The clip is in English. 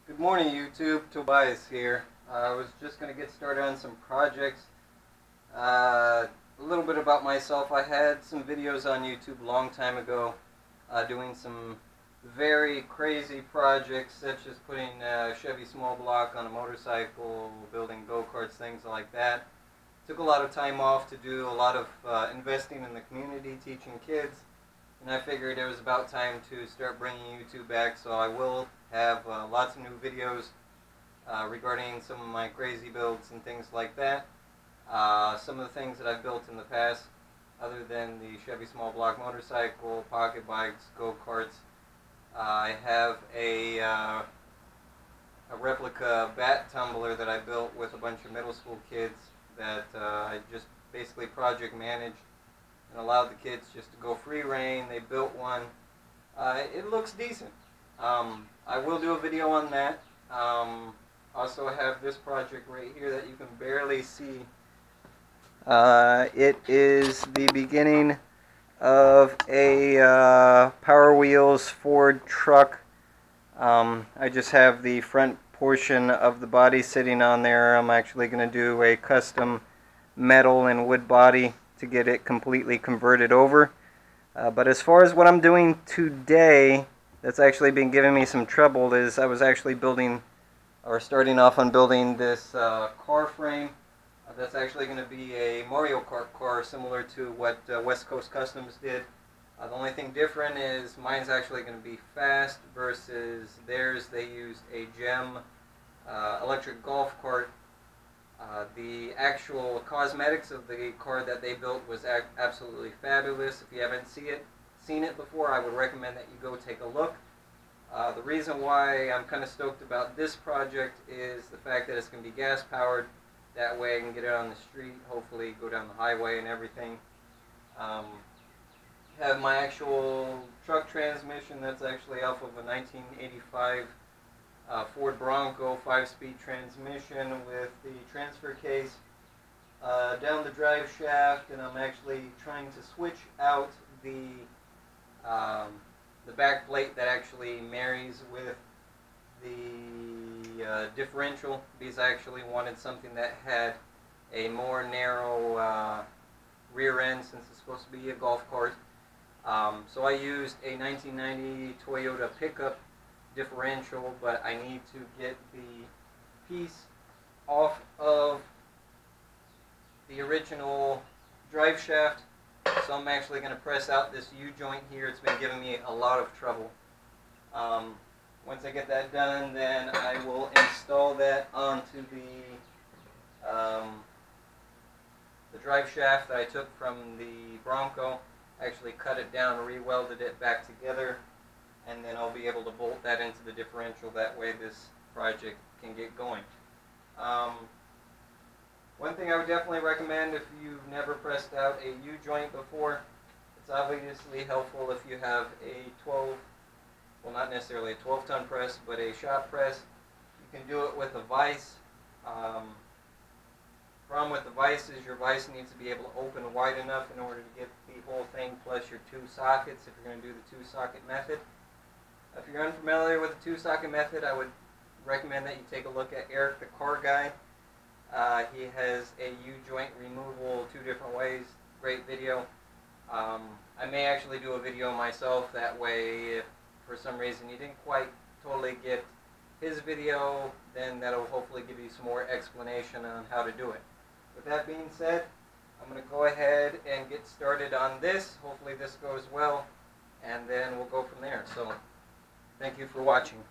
Good morning, YouTube. Tobias here. I was just going to get started on some projects. A little bit about myself. I had some videos on YouTube a long time ago doing some very crazy projects, such as putting a Chevy small block on a motorcycle, building go-karts, things like that. Took a lot of time off to do a lot of investing in the community, teaching kids. And I figured it was about time to start bringing YouTube back, so I will have lots of new videos regarding some of my crazy builds and things like that. Some of the things that I've built in the past, other than the Chevy small block motorcycle, pocket bikes, go-karts, I have a replica bat tumbler that I built with a bunch of middle school kids that I just basically project managed and allowed the kids just to go free reign. They built one. It looks decent. I will do a video on that. Also have this project right here that you can barely see. It is the beginning of a Power Wheels Ford truck. I just have the front portion of the body sitting on there. I'm actually going to do a custom metal and wood body to get it completely converted over. But as far as what I'm doing today, that's actually been giving me some trouble, is I was actually building, or starting off on building this car frame. That's actually going to be a Mario Kart car, similar to what West Coast Customs did. The only thing different is mine's actually going to be fast versus theirs. They used a GEM electric golf cart. The actual cosmetics of the car that they built was absolutely fabulous. If you haven't seen it before, I would recommend that you go take a look. The reason why I'm kind of stoked about this project is the fact that it's going to be gas powered. That way I can get it on the street, hopefully go down the highway and everything. Have my actual truck transmission that's actually off of a 1985 Ford Bronco 5-speed transmission with the transfer case down the drive shaft, and I'm actually trying to switch out the back plate that actually marries with the differential, because I actually wanted something that had a more narrow rear end, since it's supposed to be a golf cart. So I used a 1990 Toyota pickup differential, but I need to get the piece off of the original drive shaft, so I'm actually going to press out this U-joint here. It's been giving me a lot of trouble. Once I get that done, then I will install that onto the drive shaft that I took from the Bronco. Actually cut it down, re-welded it back together, and then I'll be able to bolt that into the differential. That way this project can get going. One thing I would definitely recommend, if you've never pressed out a U-joint before, it's obviously helpful if you have a 12, well, not necessarily a 12-ton press, but a shop press. You can do it with a vise. Problem with the vise is your vise needs to be able to open wide enough in order to get the whole thing plus your two sockets if you're going to do the two-socket method. If you're unfamiliar with the two-socket method, I would recommend that you take a look at Eric the Car Guy. He has a U-joint removal 2 different ways. Great video. I may actually do a video myself. That way, if for some reason you didn't quite totally get his video, then that'll hopefully give you some more explanation on how to do it. With that being said, I'm going to go ahead and get started on this. Hopefully this goes well, and then we'll go from there. So, thank you for watching.